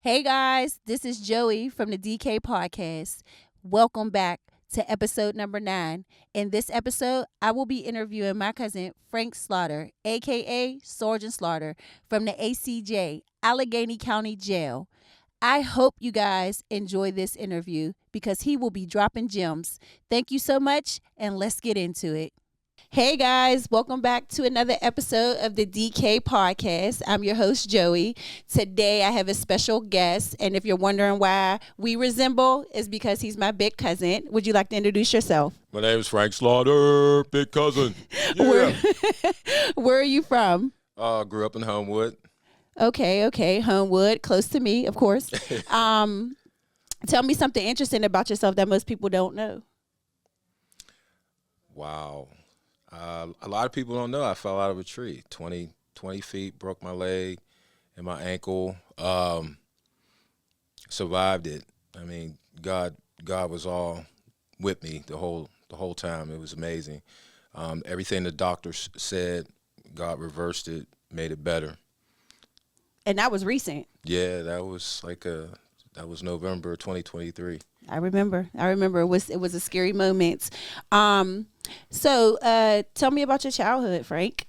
Hey guys, this is Joey from the DK Podcast. Welcome back to episode number 9. In this episode, I will be interviewing my cousin Frank Slaughter, aka Sergeant Slaughter, from the ACJ, Allegheny County Jail. I hope you guys enjoy this interview because he will be dropping gems. Thank you so much, and let's get into it. Hey guys, welcome back to another episode of the DK Podcast. I'm your host, Joey. Today I have a special guest, and if you're wondering why we resemble, is because he's my big cousin. Would you like to introduce yourself? My name is Frank Slaughter, big cousin. Where, Yeah. where are you from? Grew up in Homewood. Okay, Homewood, close to me, of course. Tell me something interesting about yourself that most people don't know. Wow. A lot of people don't know I fell out of a tree. 20 feet, broke my leg and my ankle. Survived it. I mean, God was all with me the whole time. It was amazing. Everything the doctors said, God reversed it, made it better. And that was recent. Yeah, that was November 2023. I remember. It was a scary moment. So tell me about your childhood, Frank.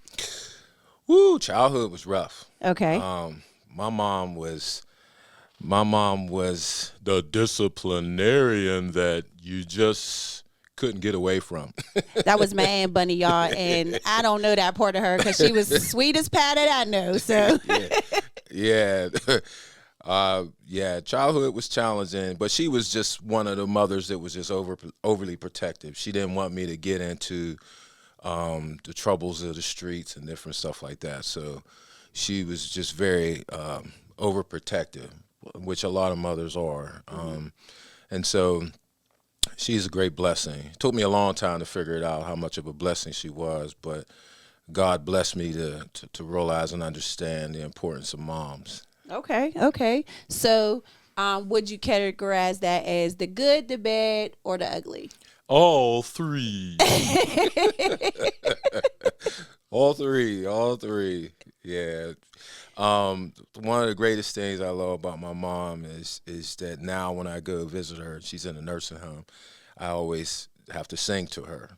Woo, childhood was rough. Okay. My mom was the disciplinarian that you just couldn't get away from. That was my Aunt Bunny, y'all, and I don't know that part of her because she was the sweetest pie that I know. So Yeah. Yeah, childhood was challenging, but she was just one of the mothers that was just overly protective. She didn't want me to get into the troubles of the streets and different stuff like that. So she was just very overprotective, which a lot of mothers are. And so she's a great blessing. It took me a long time to figure it out how much of a blessing she was, but God blessed me to realize and understand the importance of moms. okay. So would you categorize that as the good, the bad, or the ugly? All three. All three. Yeah. One of the greatest things I love about my mom is that now when I go visit her, she's in a nursing home, I always have to sing to her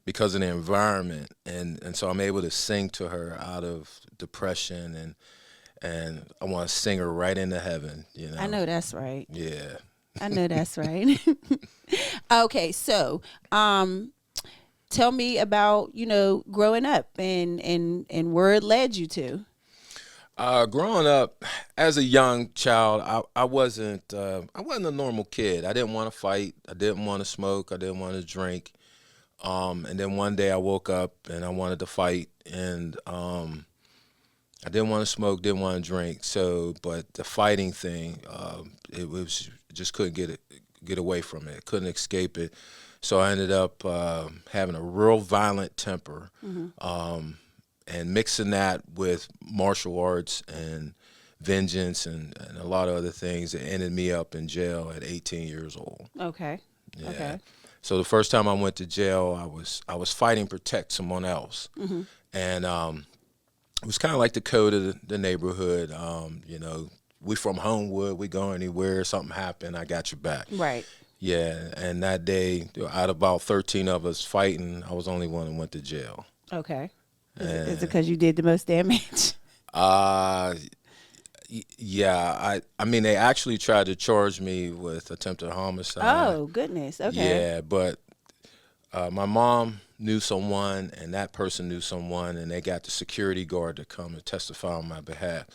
because of the environment, and so I'm able to sing to her out of depression, and I want to sing her right into heaven. I know that's right. Yeah. I know that's right. Okay, so tell me about growing up and where it led you to. Growing up as a young child, I wasn't a normal kid. I didn't want to fight. I didn't want to smoke. I didn't want to drink. And then one day I woke up and I wanted to fight, and I didn't want to smoke, didn't want to drink. So, but the fighting thing, it was just couldn't get away from it. Couldn't escape it. So I ended up having a real violent temper. And mixing that with martial arts and vengeance and a lot of other things that ended me up in jail at 18 years old. Okay. Yeah. Okay. So the first time I went to jail, I was fighting to protect someone else, and it was kind of like the code of the neighborhood. We from Homewood, we go anywhere, something happened, I got your back. Right. Yeah, and that day, out of about 13 of us fighting, I was the only one that went to jail. Okay. Is it because you did the most damage? Uh, yeah. I mean, they actually tried to charge me with attempted homicide. Oh, goodness. Okay. Yeah, but my mom knew someone, and that person knew someone, and they got the security guard to come and testify on my behalf.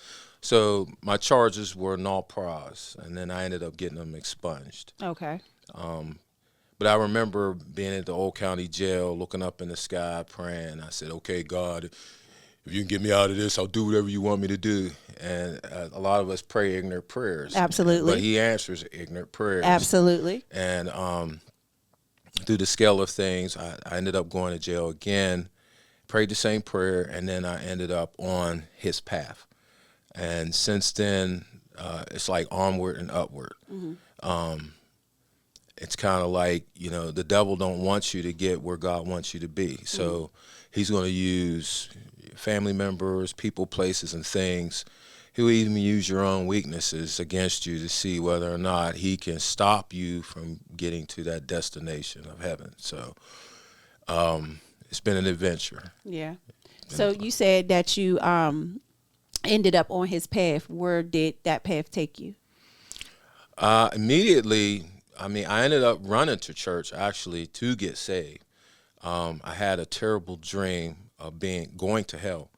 So my charges were null pros, and then I ended up getting them expunged. Okay. But I remember being at the Old County Jail, looking up in the sky, praying. I said, "Okay, God, if you can get me out of this, I'll do whatever you want me to do." And a lot of us pray ignorant prayers. Absolutely. But He answers ignorant prayers. Absolutely. And through the scale of things, I ended up going to jail again, prayed the same prayer, and then I ended up on His path. And since then, it's like onward and upward. It's kind of like, the devil don't want you to get where God wants you to be. So he's going to use family members, people, places, and things he'll even use your own weaknesses against you to see whether or not he can stop you from getting to that destination of heaven. So it's been an adventure. Yeah. So you said that you ended up on his path. Where did that path take you? Immediately, I mean, I ended up running to church actually to get saved. I had a terrible dream of going to hell,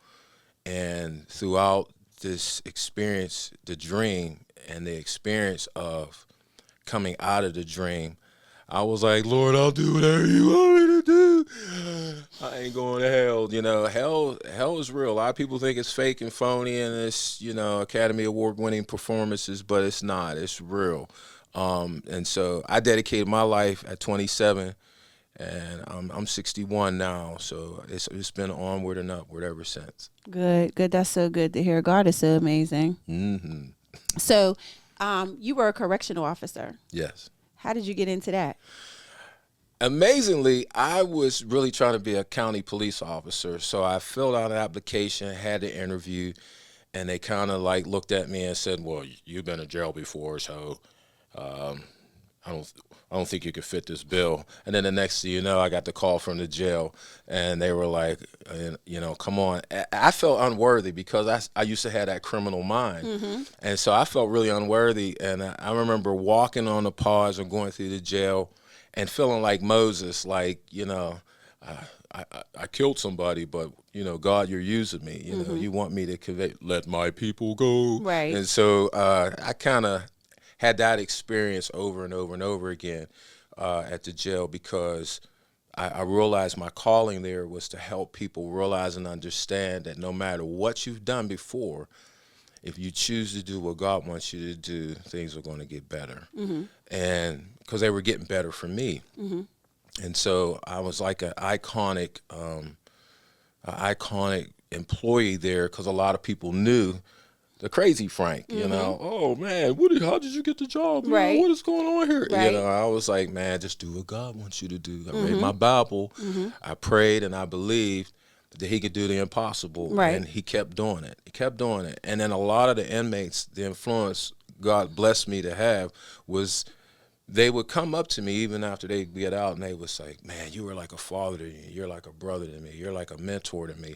and throughout this experience, the dream and the experience of coming out of the dream, I was like, Lord, I'll do whatever you want me to do. I ain't going to hell. You know, hell is real. A lot of people think it's fake and phony and it's, you know, Academy Award winning performances, but it's not. It's real. And so I dedicated my life at 27, and I'm 61 now. So it's been onward and upward ever since. Good. That's so good to hear. God is so amazing. Mm-hmm. So you were a correctional officer. Yes. How did you get into that? Amazingly, I was really trying to be a county police officer. So I filled out an application, had the interview, and they kind of like looked at me and said, well, you've been in jail before, so I don't think you could fit this bill. And then the next thing you know, I got the call from the jail, and they were like, you know, come on. I felt unworthy because I used to have that criminal mind. Mm-hmm. And so I felt really unworthy. And I remember walking on the pause and going through the jail and feeling like Moses, like, you know, I killed somebody, but, you know, God, you're using me. You know, you want me to let my people go. Right. And so I kind of had that experience over and over and over again at the jail because I realized my calling there was to help people realize and understand that no matter what you've done before, if you choose to do what God wants you to do, things are going to get better. Mm-hmm. And because they were getting better for me. Mm-hmm. And so I was like an iconic employee there because a lot of people knew the crazy Frank, you know, oh man, how did you get the job? You know, what is going on here? Right. You know, I was like, man, just do what God wants you to do. I read my Bible, I prayed, and I believed that he could do the impossible. Right. And he kept doing it. He kept doing it. And then a lot of the inmates, the influence God blessed me to have was they would come up to me even after they get out, and they would say, man, you were like a father to me. You're like a brother to me. You're like a mentor to me.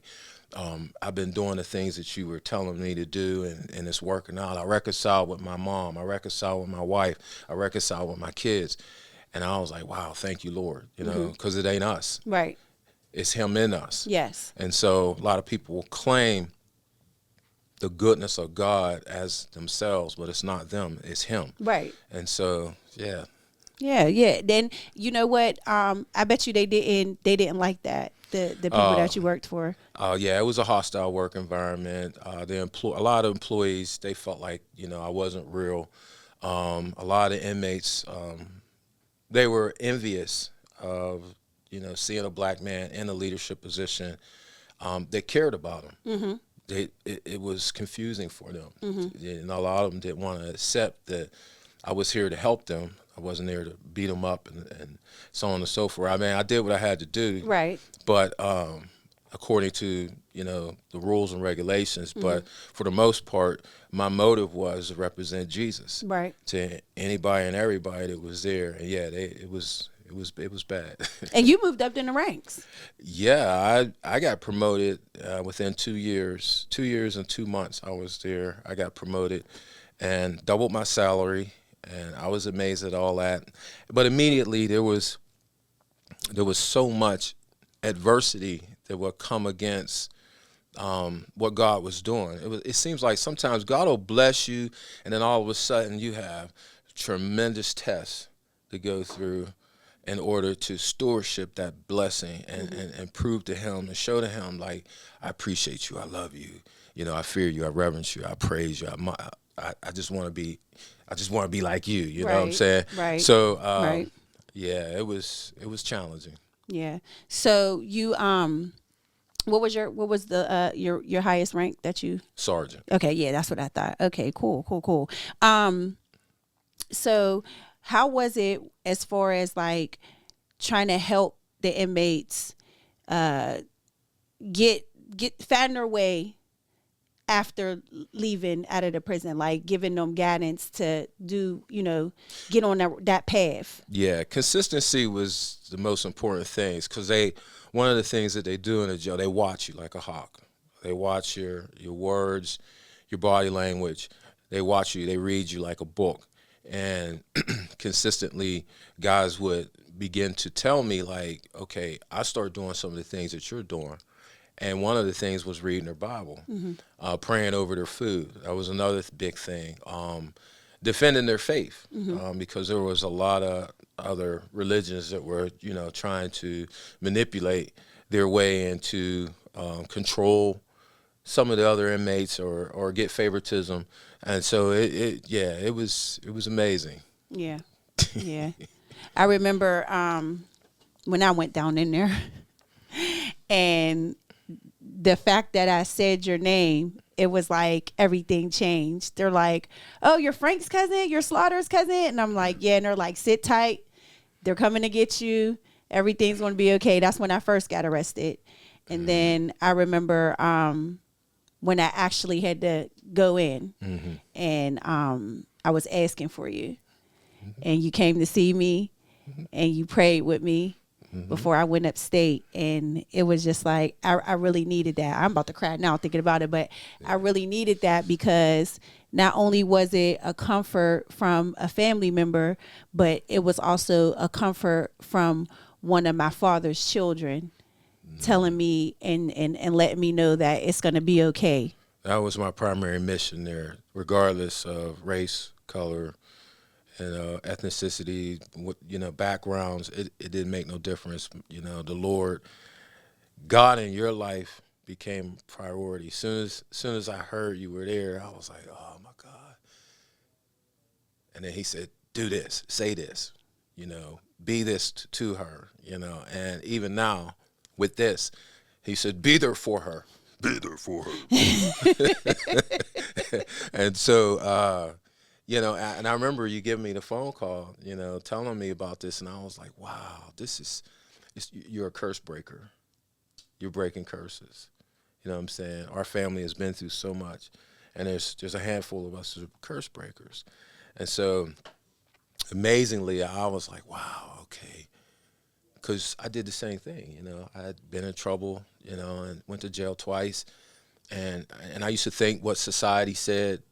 I've been doing the things that you were telling me to do, and it's working out. I reconciled with my mom. I reconciled with my wife. I reconciled with my kids. And I was like, wow, thank you, Lord, you know, because it ain't us. Right. It's him in us. Yes. And so a lot of people will claim the goodness of God as themselves, but it's not them, it's him. Right. And so, yeah. Yeah. Then you know what? I bet you they didn't like that. The people that you worked for. Yeah, it was a hostile work environment. A lot of employees, they felt like, you know, I wasn't real. A lot of inmates, they were envious of, you know, seeing a black man in a leadership position. They cared about him. Mm-hmm. It was confusing for them. Mm-hmm. And a lot of them didn't want to accept that I was here to help them. I wasn't there to beat them up and so on and so forth. I mean, I did what I had to do. Right. But according to, you know, the rules and regulations. Mm-hmm. But for the most part, my motive was to represent Jesus. Right. To anybody and everybody that was there. And yeah, it was bad. And you moved up in the ranks. Yeah, I got promoted within 2 years. 2 years and 2 months I was there. I got promoted and doubled my salary, and I was amazed at all that. But immediately there was so much adversity that would come against what God was doing. It seems like sometimes God will bless you, and then all of a sudden you have tremendous tests to go through in order to stewardship that blessing and prove to him and show to him, like, I appreciate you, I love you, you know, I fear you, I reverence you, I praise you, I just want to be like you, you know what I'm saying? Right. So yeah, it was challenging. Yeah. So you what was your highest rank that you? Sergeant. Okay, yeah, that's what I thought. Okay, cool. So how was it as far as like trying to help the inmates get find their way after leaving out of the prison, like giving them guidance to do, get on that path? Yeah, consistency was the most important things because one of the things that they do in the jail, they watch you like a hawk. They watch your words, your body language. They watch you. They read you like a book. And consistently, guys would begin to tell me like, okay, I start doing some of the things that you're doing. And one of the things was reading their Bible, praying over their food. That was another big thing. Defending their faith, because there was a lot of other religions that were, trying to manipulate their way into control some of the other inmates or get favoritism. And so it was amazing. Yeah, yeah. I remember when I went down in there, and the fact that I said your name, it was like everything changed. They're like, "Oh, you're Frank's cousin? You're Slaughter's cousin?" And I'm like, "Yeah." And they're like, "Sit tight. They're coming to get you. Everything's going to be okay." That's when I first got arrested. And then I remember when I actually had to go in, and I was asking for you, and you came to see me, and you prayed with me before I went upstate. And it was just like, I really needed that. I'm about to cry now thinking about it, but I really needed that because not only was it a comfort from a family member, but it was also a comfort from one of my father's children telling me and letting me know that it's going to be okay. That was my primary mission there, regardless of race, color, and ethnicity, backgrounds. It didn't make no difference. The Lord, God in your life became priority. Soon as I heard you were there, I was like, oh my God. And then he said, do this, say this, be this to her, and even now with this, he said, be there for her. Be there for her. And so, and I remember you giving me the phone call, telling me about this, and I was like, wow, you're a curse breaker. You're breaking curses. You know what I'm saying? Our family has been through so much, and there's a handful of us that are curse breakers. And so, amazingly, I was like, wow, okay. Because I did the same thing, I had been in trouble, and went to jail twice. And I used to think what society said,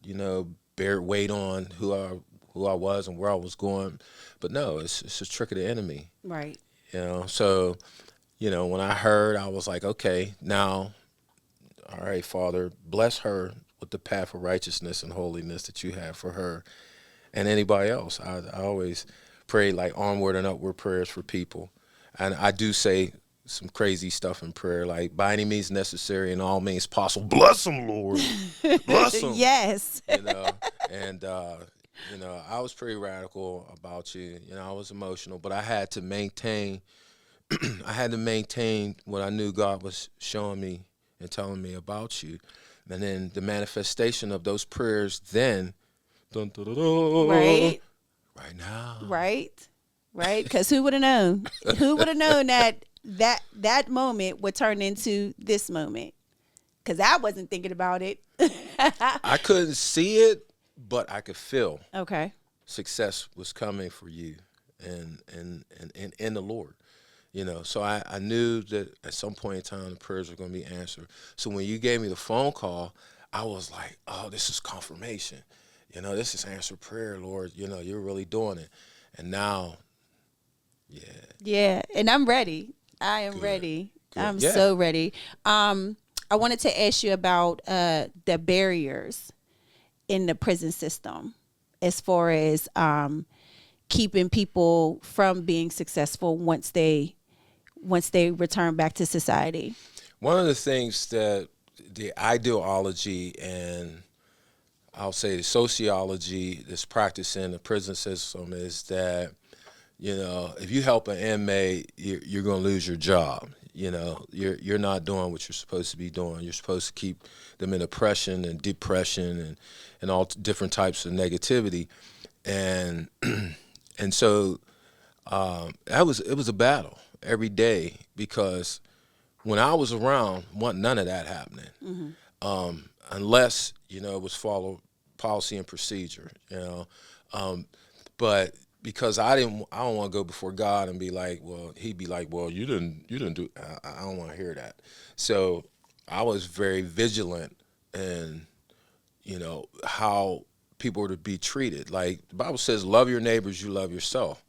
bear weight on who I was and where I was going. But no, it's a trick of the enemy. Right. So, when I heard, I was like, okay, now, all right, Father, bless her with the path of righteousness and holiness that you have for her and anybody else. I always pray like onward and upward prayers for people. And I do say some crazy stuff in prayer, like by any means necessary and all means possible. Bless them, Lord. Bless them. Yes. And I was pretty radical about you. I was emotional, but I had to maintain. I had to maintain what I knew God was showing me and telling me about you, and then the manifestation of those prayers. Then, right now, right. Because who would have known? Who would have known that moment would turn into this moment? Because I wasn't thinking about it. I couldn't see it, but I could feel. Okay. Success was coming for you, and in the Lord, So I knew that at some point in time the prayers were going to be answered. So when you gave me the phone call, I was like, oh, this is confirmation. This is answered prayer, Lord. You're really doing it, and now. Yeah, and I'm ready. I am ready. Good. I'm so ready. I wanted to ask you about the barriers in the prison system as far as keeping people from being successful once they return back to society. One of the things that the ideology and I'll say the sociology that's practiced in the prison system is that if you help an inmate, you're going to lose your job. You're not doing what you're supposed to be doing. You're supposed to keep them in oppression and depression and all different types of negativity. And so it was a battle every day because when I was around, wasn't none of that happening. unless it was follow policy and procedure. But because I don't want to go before God and be like, well, he'd be like, well, you didn't do. I don't want to hear that. So I was very vigilant in how people are to be treated. Like the Bible says, love your neighbors, you love yourself.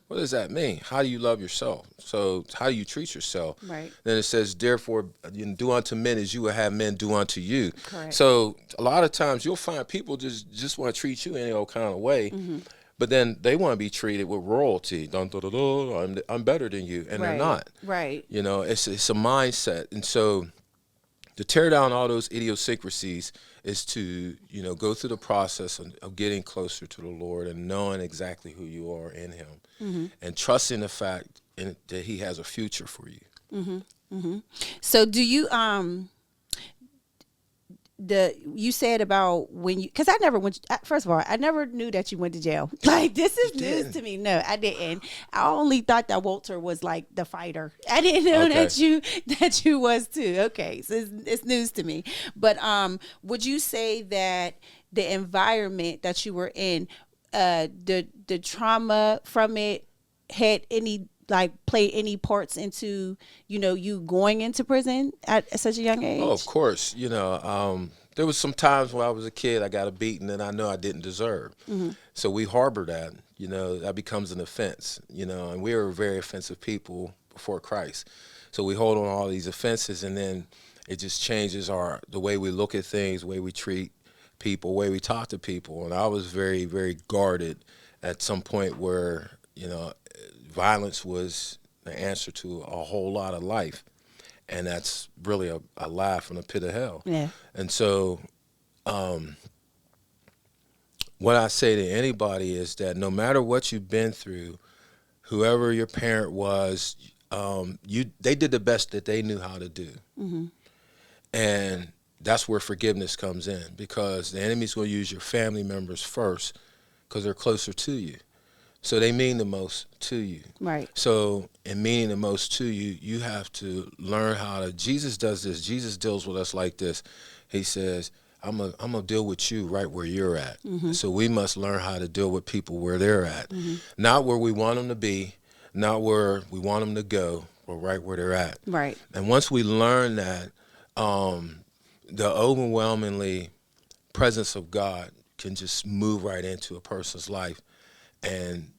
What does that mean? How do you love yourself? So how do you treat yourself? Right. Then it says, therefore, do unto men as you would have men do unto you. Correct. So a lot of times you'll find people just want to treat you any old kind of way. But then they want to be treated with royalty. Dun, dun, dun, dun, I'm better than you, and they're not. Right. It's a mindset, and so to tear down all those idiosyncrasies is to go through the process of getting closer to the Lord and knowing exactly who you are in Him, and trusting the fact that He has a future for you. So do you you said about when you, because I never went, first of all, I never knew that you went to jail. Like, this is news to me. No, I didn't. I only thought that Walter was like the fighter. I didn't know that you was too. Okay, so it's news to me. But would you say that the environment that you were in, the trauma from it had any, like, play any parts into you going into prison at such a young age? Oh, of course. There was some times when I was a kid, I got a beating that I know I didn't deserve. So we harbor that. That becomes an offense. And we were very offensive people before Christ. So we hold on all these offenses, and then it just changes the way we look at things, the way we treat people, the way we talk to people. And I was very, very guarded at some point where violence was the answer to a whole lot of life, and that's really a lie from the pit of hell. Yeah. And so what I say to anybody is that no matter what you've been through, whoever your parent was, they did the best that they knew how to do. And that's where forgiveness comes in, because the enemy's going to use your family members first because they're closer to you. So they mean the most to you. Right. So in meaning the most to you, you have to learn how to. Jesus does this. Jesus deals with us like this. He says, I'm gonna deal with you right where you're at. So we must learn how to deal with people where they're at. Not where we want them to be, not where we want them to go, but right where they're at. Right. And once we learn that, the overwhelmingly presence of God can just move right into a person's life and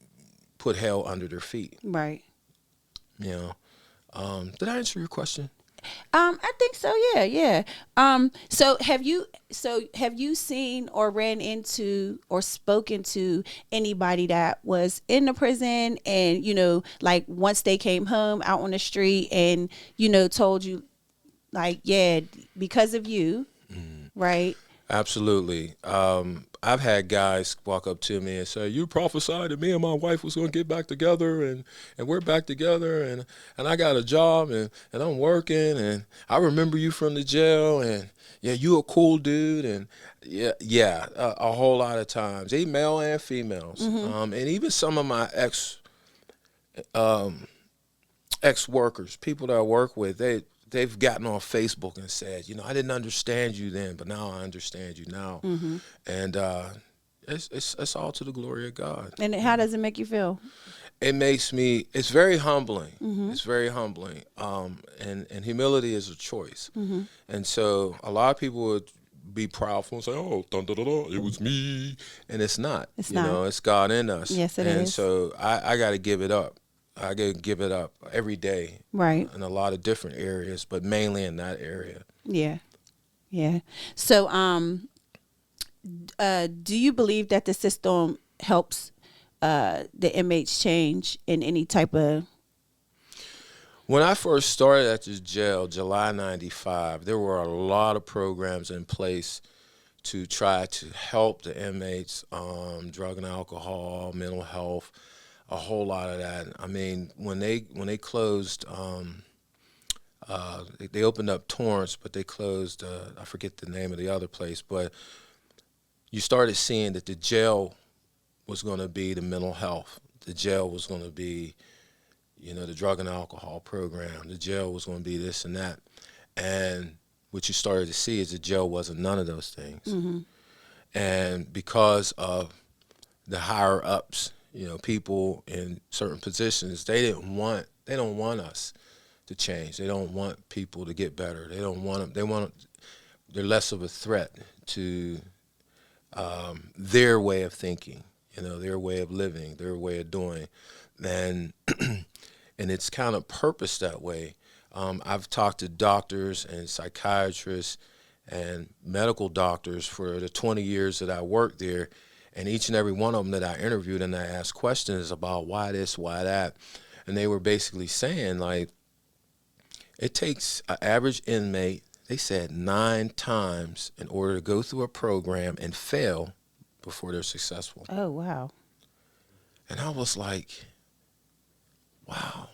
put hell under their feet. Right. Did I answer your question? I think so. Yeah. So have you seen or ran into or spoken to anybody that was in the prison and, like, once they came home out on the street and, told you, like, yeah, because of you, right? Absolutely. I've had guys walk up to me and say, you prophesied that me and my wife was going to get back together, and we're back together, and I got a job, and I'm working, and I remember you from the jail, and yeah, you a cool dude, and a whole lot of times, male and females, and even some of my ex-workers, people that I work with, they've gotten on Facebook and said, I didn't understand you then, but now I understand you now. And it's all to the glory of God. And how does it make you feel? It's very humbling. It's very humbling. And humility is a choice. And so a lot of people would be proudful and say, oh, dun, dun, dun, dun, it was me. And it's not. It's not. It's God in us. Yes, it is. is. So I got to give it up. I got to give it up every day. Right. In a lot of different areas, but mainly in that area. Yeah. Yeah. So, do you believe that the system helps the inmates change in any type of? When I first started at this jail, July 95, there were a lot of programs in place to try to help the inmates, drug and alcohol, mental health, a whole lot of that. I mean, when they closed, they opened up Torrance, but they closed, I forget the name of the other place, but you started seeing that the jail was going to be the mental health. The jail was going to be, the drug and alcohol program. The jail was going to be this and that. And what you started to see is the jail wasn't none of those things. And because of the higher ups, people in certain positions, they don't want us to change. They don't want people to get better. They don't want them. They're less of a threat to their way of thinking, their way of living, their way of doing, and and it's kind of purposed that way. I've talked to doctors and psychiatrists and medical doctors for the 20 years that I worked there, and each and every one of them that I interviewed and I asked questions about why this, why that, and they were basically saying, like, it takes an average inmate, they said, 9 times in order to go through a program and fail before they're successful. Oh, wow. And I was like, wow.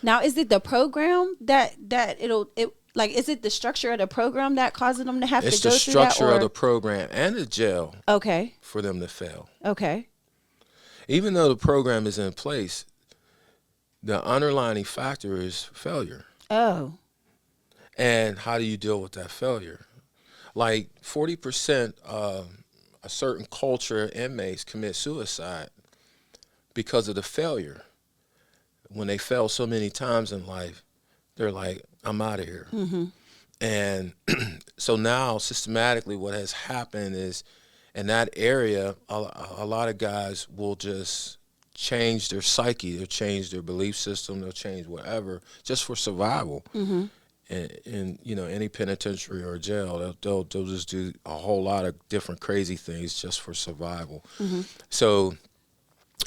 Now, is it the program that is it the structure of the program that causes them to have It's to go the through that? structure of the program and the jail Okay. for them to fail. Okay. Even though the program is in place, the underlying factor is failure. Oh. And how do you deal with that failure? Like 40% of a certain culture of inmates commit suicide because of the failure. When they fail so many times in life, they're like, I'm out of here. And so now systematically what has happened is in that area, a lot of guys will just change their psyche. They'll change their belief system. They'll change whatever just for survival. In any penitentiary or jail, they'll just do a whole lot of different crazy things just for survival. So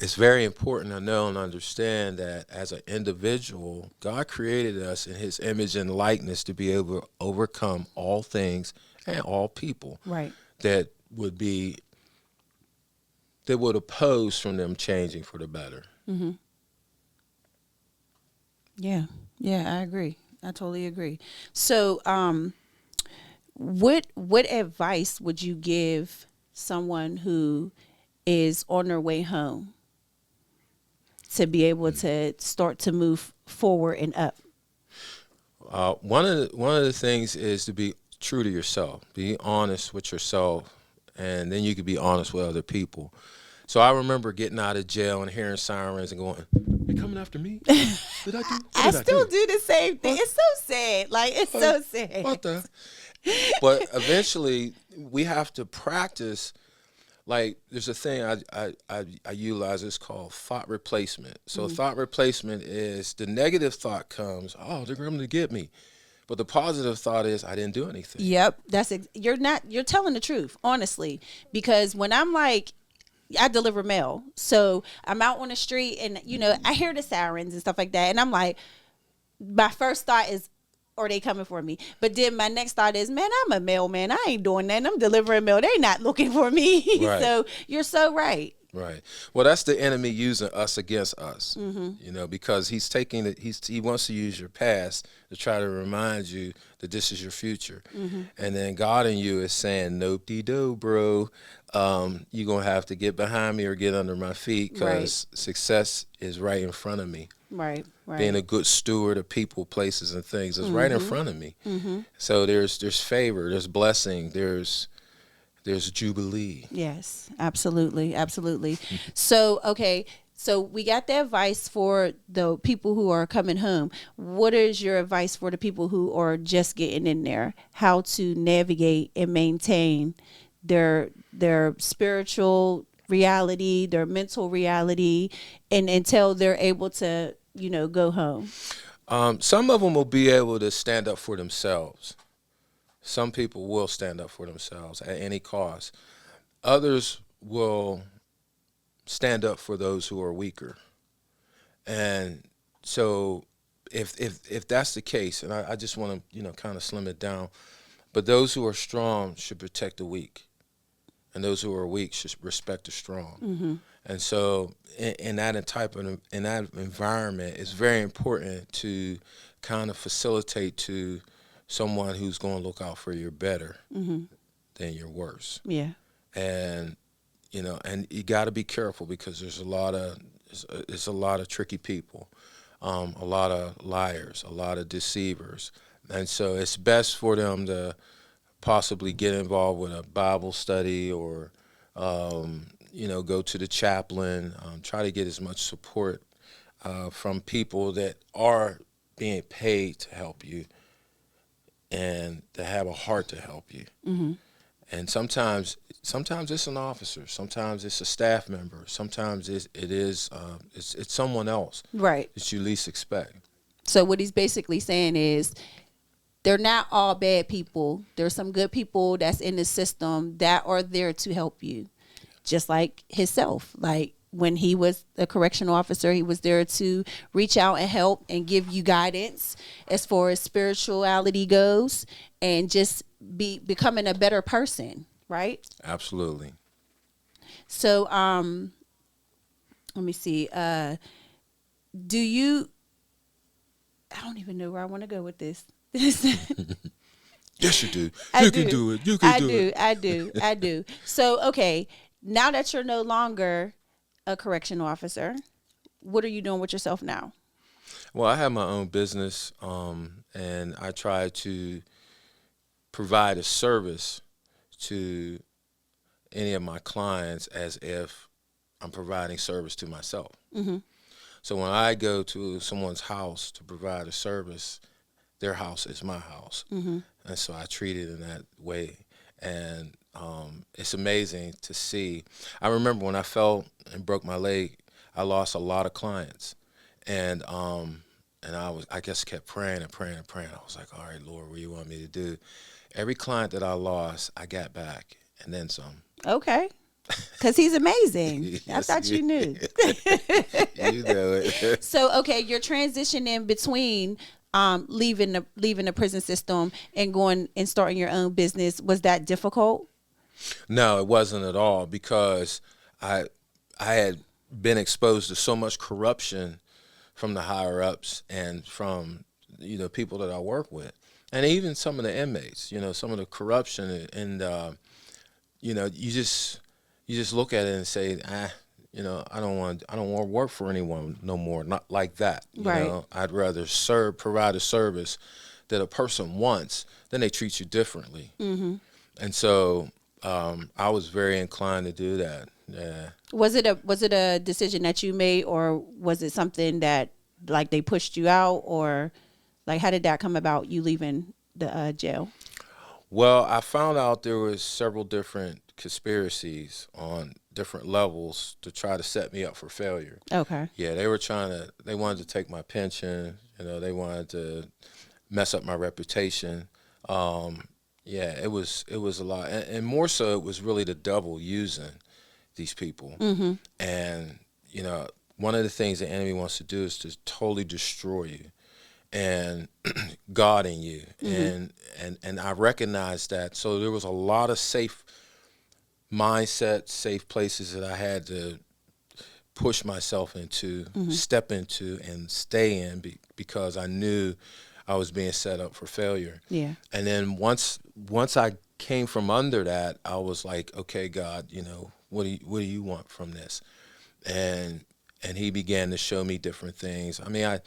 it's very important to know and understand that as an individual, God created us in his image and likeness to be able to overcome all things and all people. Right. That would oppose from them changing for the better. Yeah. Yeah, I agree. I totally agree. So, what advice would you give someone who is on their way home to be able to start to move forward and up? One of the things is to be true to yourself. Be honest with yourself, and then you can be honest with other people. So I remember getting out of jail and hearing sirens and going, "You coming after me? Did I do? I still do the same thing. It's so sad. Like, it's so sad. What the?" But eventually, we have to practice. Like, there's a thing I utilize. It's called thought replacement. So thought replacement is the negative thought comes, oh, they're going to get me. But the positive thought is, I didn't do anything. Yep. You're telling the truth, honestly. Because when I'm like, I deliver mail. So I'm out on the street and, I hear the sirens and stuff like that. And I'm like, my first thought is, are they coming for me? But then my next thought is, man, I'm a mailman. I ain't doing that. I'm delivering mail. They not looking for me. Right. So you're so right. Right. Well, that's the enemy using us against us, because he's taking it. He wants to use your past to try to remind you that this is your future. And then God in you is saying, nope-de-do, bro. You're going to have to get behind me or get under my feet because success is right in front of me. Right. Being a good steward of people, places, and things is right in front of me. So there's favor, there's blessing, there's jubilee. Yes, absolutely. Absolutely. So, okay. So we got the advice for the people who are coming home. What is your advice for the people who are just getting in there? How to navigate and maintain their spiritual reality, their mental reality, and until they're able to, go home? Some of them will be able to stand up for themselves. Some people will stand up for themselves at any cost. Others will stand up for those who are weaker. And so if that's the case, and I just want to, kind of slim it down, but those who are strong should protect the weak. And those who are weak should respect the strong. And so in that environment, it's very important to kind of facilitate to someone who's going to look out for your better than your worse. Yeah. And, and you got to be careful because there's a lot of tricky people, a lot of liars, a lot of deceivers And so it's best for them to possibly get involved with a Bible study or, go to the chaplain, try to get as much support from people that are being paid to help you and to have a heart to help you. Mm-hmm. And sometimes it's an officer, sometimes it's a staff member, sometimes it's someone else Right. that you least expect. So what he's basically saying is they're not all bad people. There's some good people that's in the system that are there to help you, just like himself. Like when he was a correctional officer, he was there to reach out and help and give you guidance as far as spirituality goes and just becoming a better person, right? Absolutely. So let me see. Do you I don't even know where I want to go with this. Yes, you do. I You do. can do it. You can do it. I do. So, okay, now that you're no longer a correctional officer, what are you doing with yourself now? Well, I have my own business, and I try to provide a service to any of my clients as if I'm providing service to myself. Mm-hmm. So when I go to someone's house to provide a service, their house is my house. Mm-hmm. And so I treat it in that way. And it's amazing to see. I remember when I fell and broke my leg, I lost a lot of clients. And I guess kept praying and praying and praying. I was like, all right, Lord, what do you want me to do? Every client that I lost, I got back and then some. Okay. Because he's amazing. I Yes, thought you knew. You know it. So, okay, you're transitioning between leaving the prison system and going and starting your own business. Was that difficult? No, it wasn't at all because I had been exposed to so much corruption from the higher ups and from people that I work with, and even some of the inmates. Some of the corruption and you just look at it and say, I don't want to work for anyone no more. Not like that. Right. I'd rather provide a service that a person wants, then they treat you differently. Mm-hmm. And so I was very inclined to do that. Yeah. Was it a decision that you made, or was it something that like they pushed you out, or like how did that come about? You leaving the jail? Well, I found out there was several different conspiracies on different levels to try to set me up for failure. Okay. Yeah, they wanted to take my pension. They wanted to mess up my reputation. Yeah, it was a lot, and more so, it was really the devil using these people. Mm-hmm. And one of the things the enemy wants to do is to totally destroy you, and God in you, Mm-hmm. and I recognized that. So there was a lot of safe mindset, safe places that I had to push myself into, Mm-hmm. step into, and stay in because I knew I was being set up for failure. Yeah. And then once I came from under that, I was like, okay, God, what do you want from this? And he began to show me different things. I mean, I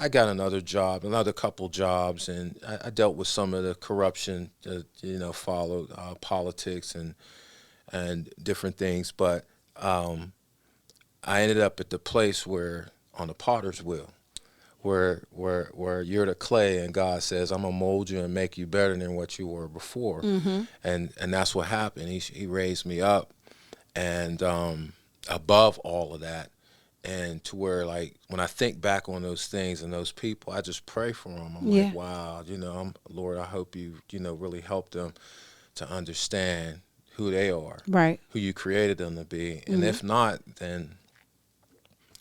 got another couple jobs, and I dealt with some of the corruption that followed politics and different things. But I ended up at the place where on the potter's wheel, where you're the clay, and God says, I'm gonna mold you and make you better than what you were before. Mm-hmm. And that's what happened. He raised me up, and above all of that, and to where, like, when I think back on those things and those people, I just pray for them. I'm Yeah. like, wow, Lord, I hope you really help them to understand who they are, Right. who you created them to be, and Mhm. if not, then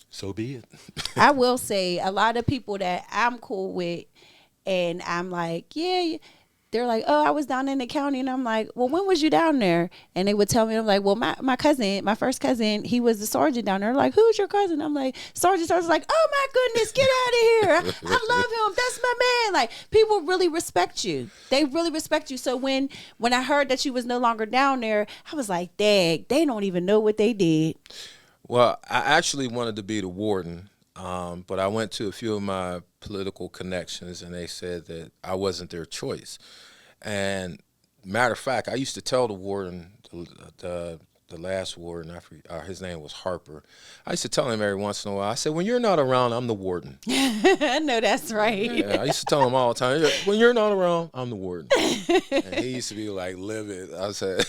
so be it. I will say a lot of people that I'm cool with, and I'm like, yeah, they're like, oh, I was down in the county, and I'm like, well, when was you down there? And they would tell me, I'm like, well, my cousin, my first cousin, he was the sergeant down there. They're like, who's your cousin? I'm like, Sergeant's like, oh my goodness, get out of here. I love him. That's my man. Like, people really respect you. They really respect you. So when I heard that you was no longer down there, I was like, dang, they don't even know what they did. Well, I actually wanted to be the warden But I went to a few of my political connections, and they said that I wasn't their choice. And matter of fact, I used to tell the warden, the last warden, his name was Harper. I used to tell him every once in a while. I said, "When you're not around, I'm the warden." I know that's right. Yeah, I used to tell him all the time, "Yeah, when you're not around, I'm the warden." And he used to be like livid. I said,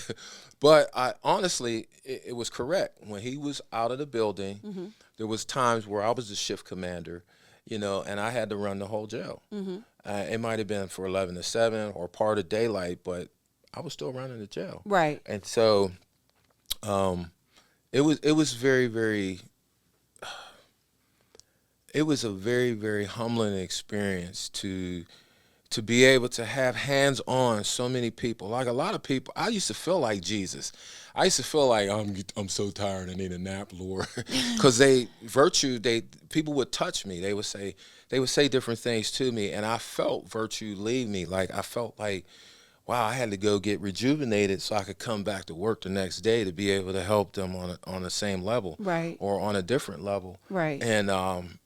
but I honestly, it was correct. When he was out of the building, there was times where I was the shift commander, and I had to run the whole jail. It might have been for 11 to 7 or part of daylight, but I was still running the jail. Right. And so it was very, very, it was a very, very humbling experience to be able to have hands on so many people. Like a lot of people, I used to feel like Jesus. I used to feel like I'm so tired, I need a nap, Lord. Because people would touch me. They would say different things to me, and I felt virtue leave me. Like I felt like, wow, I had to go get rejuvenated so I could come back to work the next day to be able to help them on the same level, Right. or on a different level, Right. and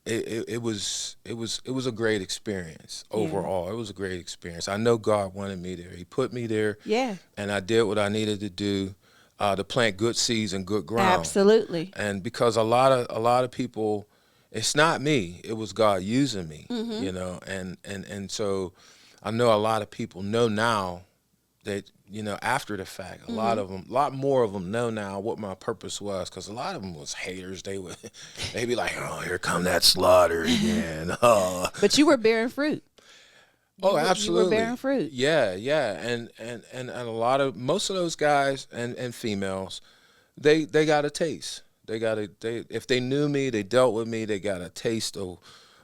it was a great experience overall. It was a great experience. I know God wanted me there. He put me there, Yeah. and I did what I needed to do to plant good seeds and good ground. Absolutely. And because a lot of people, it's not me. It was God using me, and so I know a lot of people know now that, after the fact, a lot more of them know now what my purpose was, because a lot of them was haters. They'd be like, "Oh, here come that Slaughter again." Oh, But you were bearing fruit. absolutely. You were bearing fruit. Yeah, and most of those guys and females, they got a taste. If they knew me, they dealt with me, they got a taste of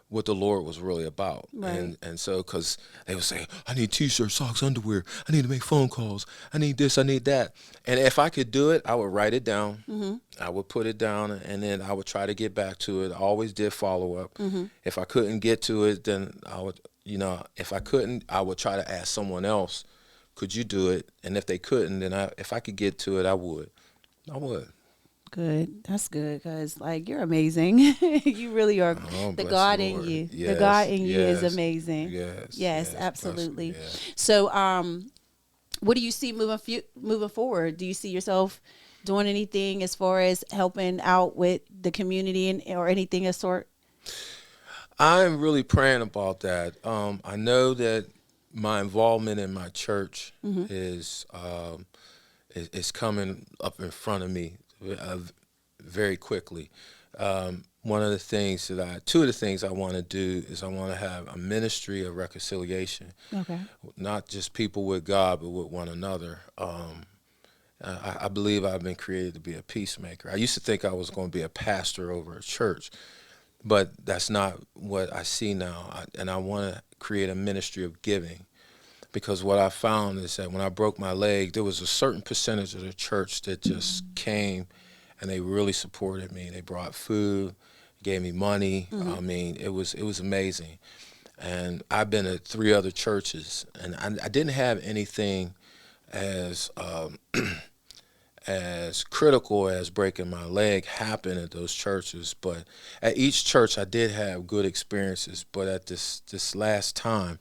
what the Lord was really about. Right. And so, because they would say, "I need T-shirts, socks, underwear. I need to make phone calls. I need this, I need that." And if I could do it, I would write it down. I would put it down, and then I would try to get back to it. I always did follow up. If I couldn't get to it, then I would, if I couldn't, I would try to ask someone else, "Could you do it?" And if they couldn't, then if I could get to it, I would. Good. That's good, because you're amazing. You really are. Oh, The bless God the in Lord. you. The Yes, God in you is yes, amazing. Yes. Yes, Bless absolutely. him, yeah. So, what do you see moving forward? Do you see yourself doing anything as far as helping out with the community or anything of sort? I'm really praying about that. I know that my involvement in my church is coming up in front of me very quickly. Two of the things I want to do is I want to have a ministry of reconciliation, Okay. not just people with God, but with one another. I believe I've been created to be a peacemaker. I used to think I was going to be a pastor over a church, but that's not what I see now. And I want to create a ministry of giving, because what I found is that when I broke my leg, there was a certain percentage of the church that just came and they really supported me. They brought food, gave me money. I mean, it was amazing. And I've been at 3 other churches, and I didn't have anything as as critical as breaking my leg happen at those churches. But at each church, I did have good experiences. But at this last time,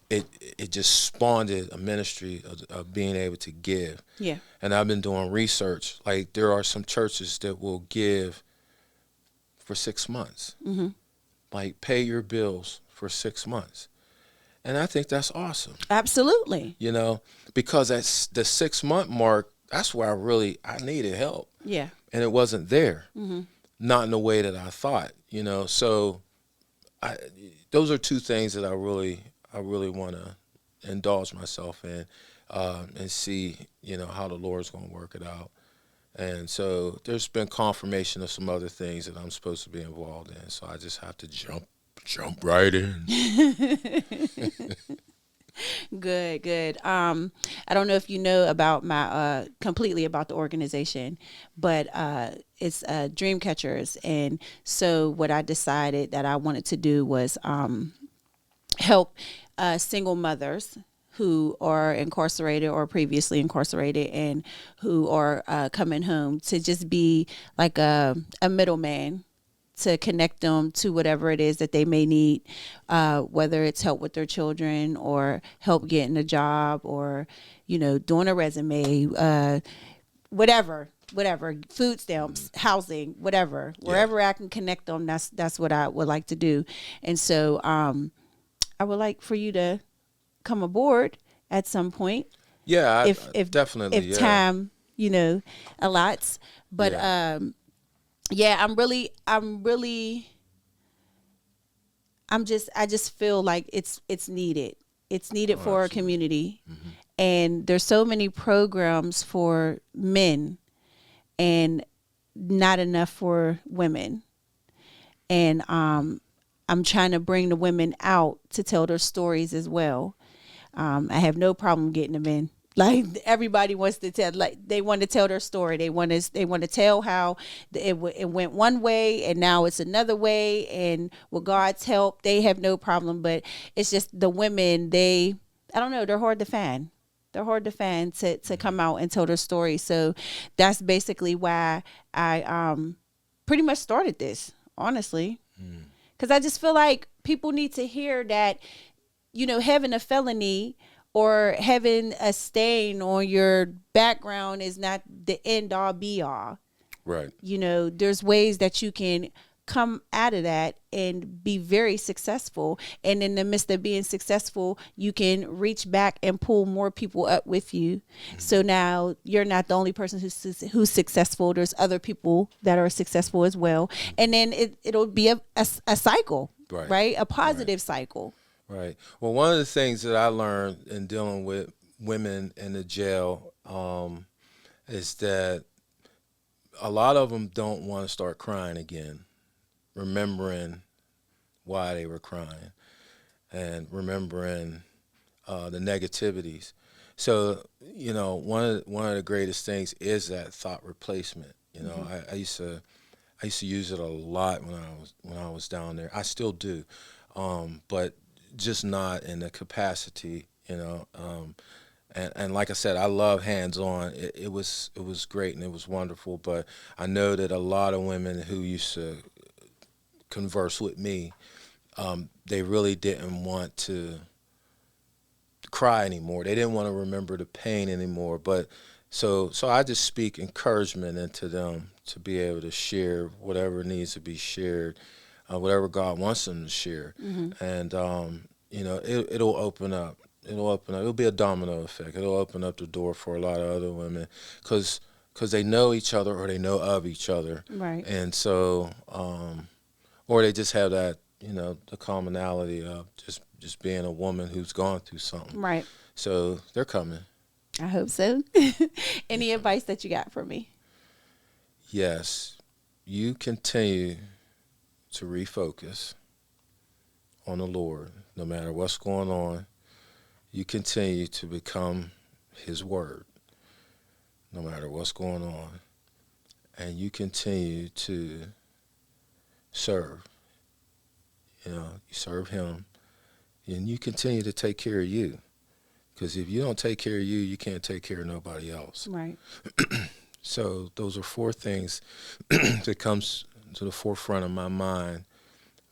it just spawned a ministry of being able to give. Yeah. And I've been doing research. Like, there are some churches that will give for 6 months. Like, pay your bills for 6 months. And I think that's awesome. Absolutely. Because at the 6-month mark, that's where I needed help. Yeah. And it wasn't there. Not in the way that I thought, So those are 2 things that I really want to indulge myself in, and see, how the Lord's going to work it out. And so there's been confirmation of some other things that I'm supposed to be involved in. So I just have to jump right in. Good. I don't know if you know about my completely about the organization, but it's Dream Catchers. And so what I decided that I wanted to do was help single mothers who are incarcerated or previously incarcerated and who are coming home, to just be like a middleman to connect them to whatever it is that they may need, whether it's help with their children or help getting a job or, doing a resume, whatever, food stamps, housing, whatever, wherever I can connect them. That's what I would like to do. And so, I would like for you to come aboard at some point. Yeah, if definitely. If time, allots. But I just feel like it's needed. It's needed for our community. Mm-hmm. And there's so many programs for men and not enough for women. And I'm trying to bring the women out to tell their stories as well. I have no problem getting them in. Like, everybody wants to tell, like, they want to tell their story. They want to tell how it went one way and now it's another way. And with God's help, they have no problem. But it's just the women, I don't know, they're hard to find. They're hard to find to come out and tell their story. So that's basically why I pretty much started this, honestly. Because I just feel like people need to hear that, having a felony or having a stain on your background is not the end all be all. Right. There's ways that you can come out of that and be very successful. And in the midst of being successful, you can reach back and pull more people up with you. Mm-hmm. So now you're not the only person who's successful. There's other people that are successful as well. And then it'll be a cycle, right? A positive cycle. Right. Well, one of the things that I learned in dealing with women in the jail is that a lot of them don't want to start crying again, remembering why they were crying and remembering the negativities. So, one of the greatest things is that thought replacement. Mm-hmm. I used to use it a lot when I was down there. I still do, but just not in the capacity, and like I said, I love hands-on. It was great and it was wonderful, but I know that a lot of women who used to converse with me, they really didn't want to cry anymore. They didn't want to remember the pain anymore. But so I just speak encouragement into them to be able to share whatever needs to be shared, whatever God wants them to share. Mm-hmm. And, it'll open up. It'll be a domino effect. It'll open up the door for a lot of other women because they know each other or they know of each other. Right. And so, or they just have that, the commonality of just being a woman who's gone through something. Right. So they're coming. I hope so. Any advice that you got for me? Yes. You continue to refocus on the Lord, no matter what's going on. You continue to become His Word, no matter what's going on. And you continue to serve. You serve Him. And you continue to take care of you. Because if you don't take care of you, you can't take care of nobody else. Right. So those are 4 things that comes to the forefront of my mind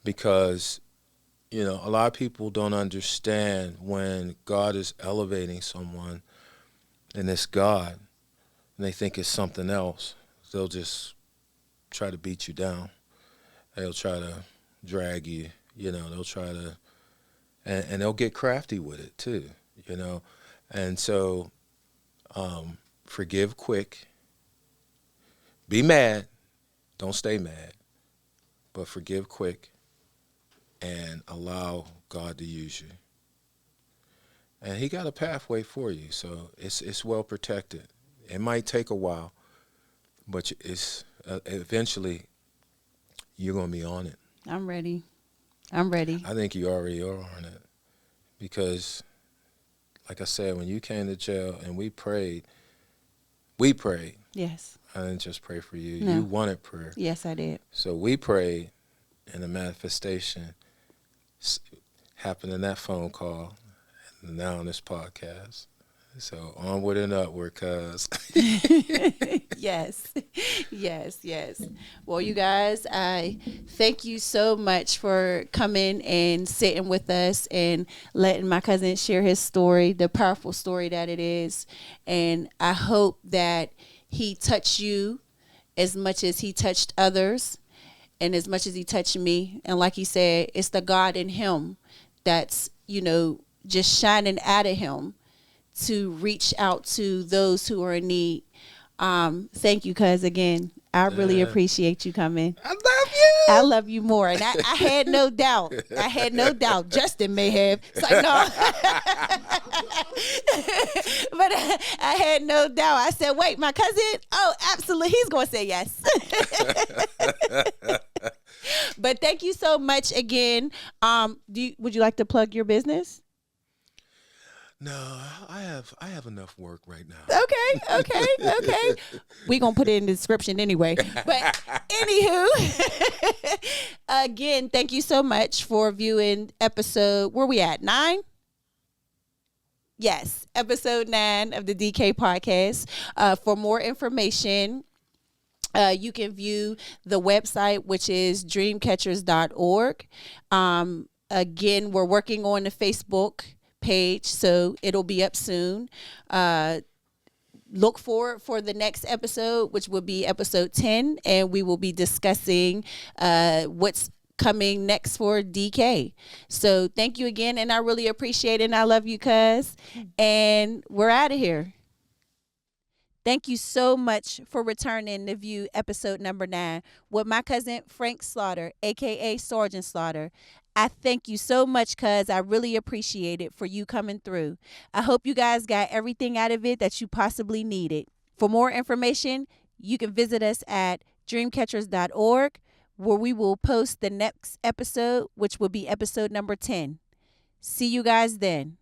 because, a lot of people don't understand when God is elevating someone and it's God and they think it's something else. They'll just try to beat you down. They'll try to drag you, they'll try to, and they'll get crafty with it too, And so forgive quick. Be mad. Don't stay mad. But forgive quick and allow God to use you. And He got a pathway for you, so it's well protected. It might take a while, but it's eventually you're going to be on it. I'm ready. I think you already are on it because, like I said, when you came to jail and we prayed. Yes. I didn't just pray for you. No. You wanted prayer. Yes, I did. So we prayed, and the manifestation happened in that phone call, and now on this podcast. So onward and upward, cuz. Yes, yes. Well, you guys, I thank you so much for coming and sitting with us and letting my cousin share his story, the powerful story that it is. And I hope that he touched you as much as he touched others and as much as he touched me. And like he said, it's the God in him that's, just shining out of him to reach out to those who are in need. Thank you, cuz again, I really appreciate you coming. I love you. I love you more, and I had no doubt. I had no doubt. Justin may have. It's like no, but I had no doubt. I said, "Wait, my cousin? Oh, absolutely, he's going to say yes." But thank you so much again. Would you like to plug your business? No, I have enough work right now. Okay. We're going to put it in the description anyway. But anywho, again, thank you so much for viewing episode, where we at, 9? Yes, episode 9 of the DK podcast. For more information, you can view the website, which is dreamcatchers.org. Again, we're working on the Facebook page, so it'll be up soon. Look forward for the next episode, which will be episode 10, and we will be discussing what's coming next for DK. So thank you again, and I really appreciate it, and I love you, cuz. And we're out of here. Thank you so much for returning to view episode number 9 with my cousin Frank Slaughter, aka Sergeant Slaughter. I thank you so much, cuz I really appreciate it for you coming through. I hope you guys got everything out of it that you possibly needed. For more information, you can visit us at dreamcatchers.org, where we will post the next episode, which will be episode number 10. See you guys then.